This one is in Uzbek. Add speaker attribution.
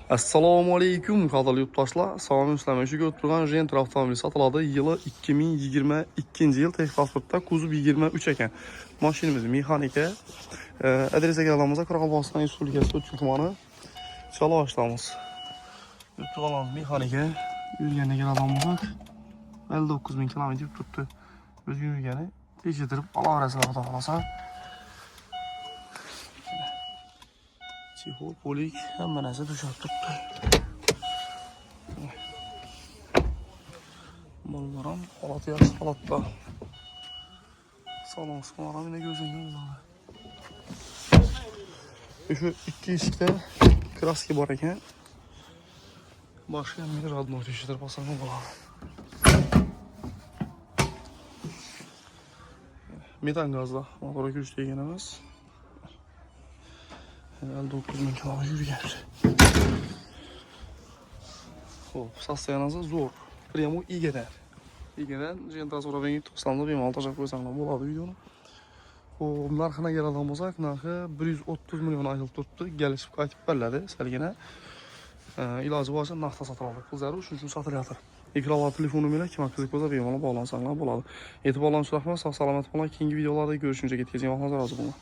Speaker 1: Assalomu alaykum qadrli yurtdoshlar. Salom sizlarga shu o'tirgan Gentra avtomobili sotiladi. Yili 2022 yil, texpasportda kuzov 23 ekan. Mashinamiz mexanika. Adresga kelamiz, Qoraqalpog'iston Respublikasi To'rtko'l tumani. Chaloshdamiz. Yurtdoshlarimiz mexanika. Yurganiga kelamiz. 59 000 kilometr turibdi. O'z yurgani tekshirib olaverasizlar, xudo xolasa. Chexol, polik, hamma narsa to'shab turibdi. Mallar ham holati yaxshi holatda. Salon qismlari ham ko'zingga bo'ladi. Shu ikki eshikda kraska bor ekan. Boshqa ham radno tekshirib olsam bo'ladi. Metan gazda motor kuch degan emas. 59 000 kilometr yurgan. Xo'p, sostoyanasi zo'r. Prямо igadan. Igadan Gentra so'ragan 90 bemalol tashlab qo'ysanglar bo'ladi videoni. Xo'p, narxini keladigan bo'lsak, narxi 130 million aytilib turibdi. Galishib qaytib qoladi, salgina. Iloji bo'lsa narxda sotib oldik. Pul zarur, shuning uchun sotilyapti. Ekranlar telefon bilan kim qiziq bo'lsa bemalol bog'lansanglar bo'ladi. E'tiborlaringiz uchun rahmat. Sog' salomat bo'ling. Keyingi videolarda ko'rishguncha ketkazing. Hozir rozi bo'ling.